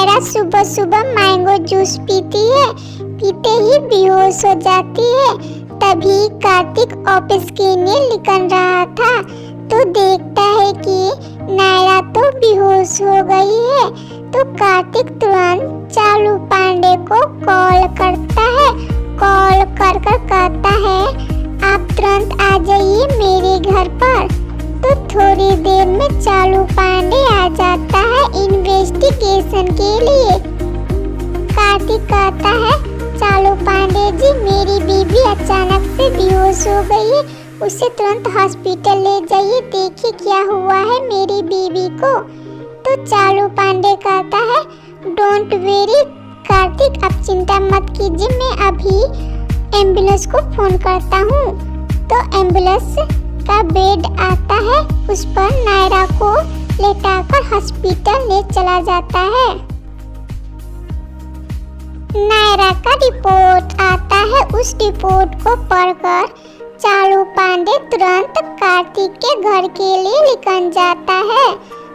नायरा सुबह सुबह mango juice पीती है, पीते ही बेहोश हो जाती है। तभी कार्तिक ऑफिस के लिए निकल रहा था तो देखता है कि नायरा तो बेहोश हो गई है। तो कार्तिक तुरंत चालू पांडे को कॉल करता है। कॉल कर कहता है आप तुरंत आ जाइए मेरे घर पर। तो थोड़ी देर में चालू पांडे आ जाता है इन्वेस्टिगेशन के लिए। कार्तिक कहता है चालू पांडे जी, मेरी बीबी अचानक से बेहोश हो गई है, उसे तुरंत हॉस्पिटल ले जाइए, देखिए क्या हुआ है मेरी बीबी को। तो चालू पांडे कहता है डोंट वेरी कार्तिक, आप चिंता मत कीजिए, मैं अभी एम्बुलेंस को फोन करता हूँ। तो एम्बुलेंस का बेड आता है, उस पर नायरा को लेटाकर हॉस्पिटल ले चला जाता है। नायरा का रिपोर्ट आता है, उस रिपोर्ट को पढ़कर चालू पांडे तुरंत कार्तिक के घर के लिए निकल जाता है।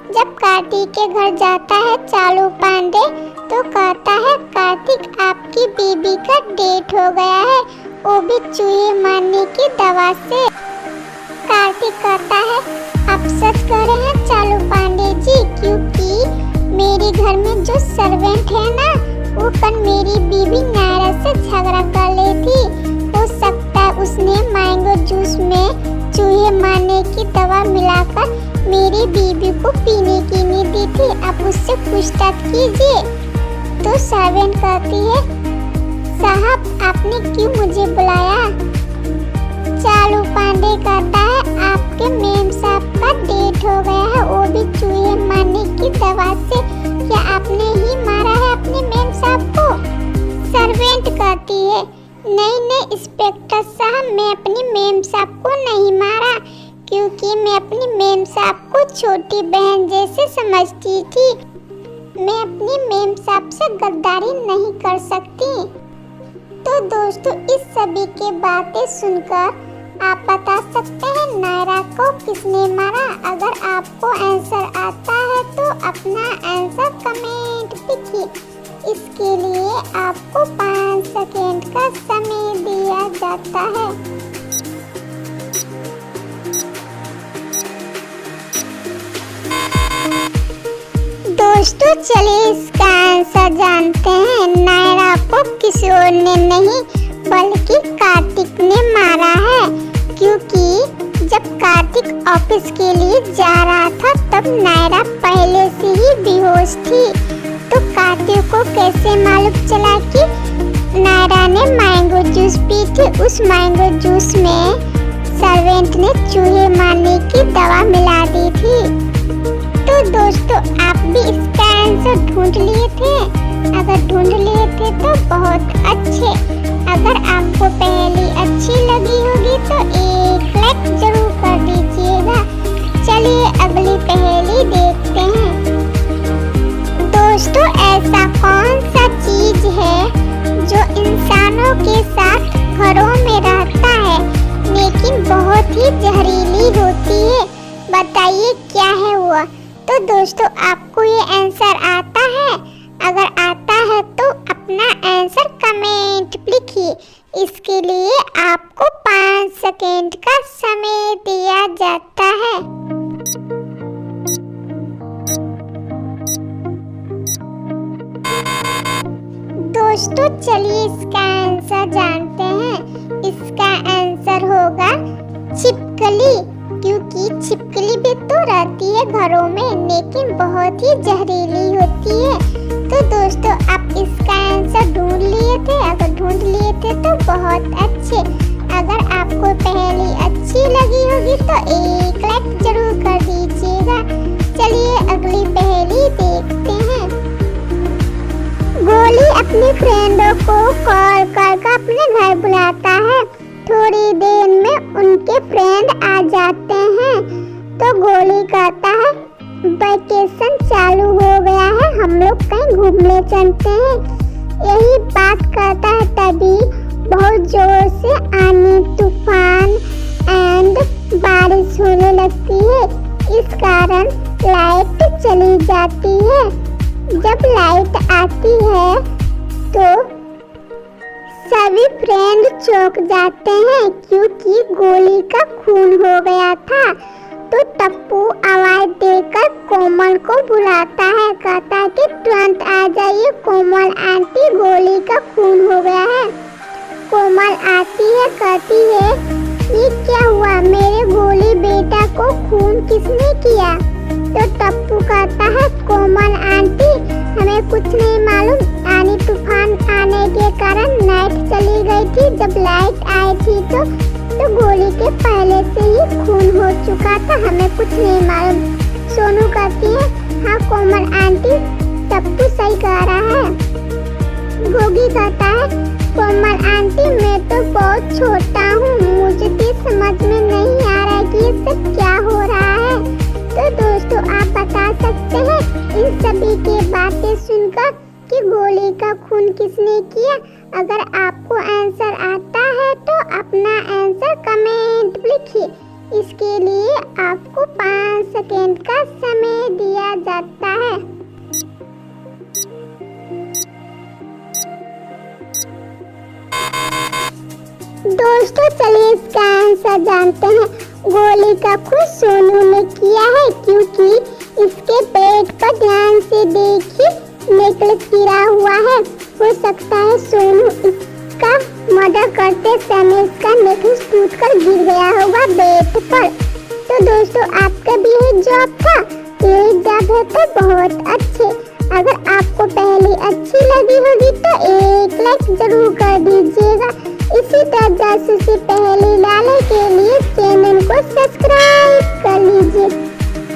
जब कार्तिक के घर जाता है चालू पांडे तो कहता है कार्तिक आपकी बीबी का डेथ हो गया है, वो भी चूहे मारने की दवा से। कार्तिक कहता है आप सच कह रहे हैं चालू पांडे जी, क्योंकि मेरे घर में जो सर्वेंट है ना, वो कल मेरी बीबी नायरा से झगड़ा कर ली थी। हो सकता है उसने मैंगो जूस में चूहे मारने की दवा मिलाकर मेरी बीबी को पीने की नहीं दी थी, आप उससे पूछताछ कीजिए। तो सर्वेंट कहती है साहब आपने क्यों मुझे बुलाया। चालू पांडे कहता है आपके मेम साहब का डेथ हो गया है, वो भी चूहे मारने की दवा से। क्या आपने ही मारा है अपने मेम साहब को। सर्वेंट कहती है नहीं इंस्पेक्टर साहब, मैं अपनी मेम साहब को नहीं मारा, क्योंकि मैं अपनी मेम साहब को छोटी बहन जैसे समझती थी। मैं अपनी मेम साहब से गद्दारी नहीं कर सकती। तो दोस्तों इस सभी के बातें सुनकर आप बता सकते हैं नायरा को किसने मारा। अगर आपको आंसर आता है तो अपना आंसर कमेंट लिखिए। इसके लिए आपको 5 सेकेंड का समय दिया जाता है। दोस्तों चलिए इसका आंसर जानते हैं। नायरा को किसी और ने नहीं बल्कि कार्तिक ने मारा है, क्योंकि जब कार्तिक ऑफिस के लिए जा रहा था तब नायरा पहले से ही बेहोश थी। तो कार्तिक को कैसे मालूम चला कि नायरा ने मैंगो जूस पी थी। उस मैंगो जूस में सर्वेंट ने चूहे मारने की दवा मिला दी थी। तो दोस्तों आप भी इसका आंसर ढूंढ लिए थे। अगर ढूंढ लिए थे तो बहुत अच्छे। अगर आपको पहेली अच्छी लगी होगी तो एक लाइक जरूर कर दीजिएगा। चलिए अगली पहेली देखते हैं। दोस्तों ऐसा कौन सा चीज है जो इंसानों के साथ घरों में रहता है लेकिन बहुत ही जहरीली होती है। बताइए क्या है वो। तो दोस्तों आपको ये आंसर आता है। अगर आता है तो अपना आंसर कमेंट लिखिए। इसके लिए आपको 5 सेकेंड का समय दिया जाता है। दोस्तों चलिए इसका आंसर जानते हैं। इसका आंसर होगा छिपकली, क्योंकि छिपकली भी तो रहती है घरों में लेकिन बहुत ही जहरीली होती है। तो दोस्तों आप इसका आंसर ढूंढ लिए थे। अगर ढूंढ लिए थे तो बहुत अच्छे। अगर आपको पहेली अच्छी लगी होगी तो एक लाइक जरूर कर दीजिएगा। चलिए अगली पहेली देखते हैं। गोली अपनी फ्रेंडों को कॉल करके अपने घर बुलाता है। थोड़ी देर में उनके फ्रेंड आ जाते हैं। तो गोली कहता है वैकेशन चालू हो गया है, हम लोग कहीं घूमने चलते हैं। यही बात करता है तभी बहुत जोर से आंधी तूफान एंड बारिश होने लगती है। इस कारण लाइट चली जाती है। जब लाइट आती है तो सभी फ्रेंड चौंक जाते हैं क्योंकि गोली का खून हो गया था। तो टप्पू आवाज देकर कोमल को बुलाता है, कहता है कि तुरंत आ जाइए कोमल आंटी, गोली का खून हो गया है। कोमल आती है, कहती है ये क्या हुआ, मेरे गोली बेटा को खून किसने किया। तो टप्पू कहता है कोमल आंटी हमें कुछ नहीं मालूम, आनी तूफान आने के कारण लाइट चली गई थी, जब लाइट आई थी तो गोली के पहले से ही खून हो चुका था, हमें कुछ नहीं मालूम। सोनू कहती है हाँ कोमल आंटी टप्पू सही कह रहा है। गोगी कहता है कोमल आंटी मैं तो बहुत छोटा हूँ, मुझे भी समझ में नहीं आ रहा कि ये सब क्या हो रहा है। तो दोस्तों आप बता सकते हैं इन सभी की बातें सुनकर कि गोली का खून किसने किया। अगर आपको आंसर आता है तो अपना आंसर कमेंट लिखिए। इसके लिए आपको 5 सेकेंड का समय दिया जाता है। दोस्तों चलिए इसका आंसर जानते हैं। गोली का खून सोनू ने किया है क्योंकि इसके पेट पर ध्यान से देखिए नेकलेस गिरा हुआ है। हो सकता है सोनू इसका मर्डर करते समय इसका नेकलेस टूटकर गिर गया होगा बेड पर। तो दोस्तों आपका भी यही जवाब था। यही जवाब है तो बहुत अच्छे। अगर आपको पहली अच्छी लगी होगी तो एक लाइक जरूर कर दीजिएगा। इसी तरह जासूसी पहली लाने के लिए चैनल को सब्सक्राइब कर लीजिए।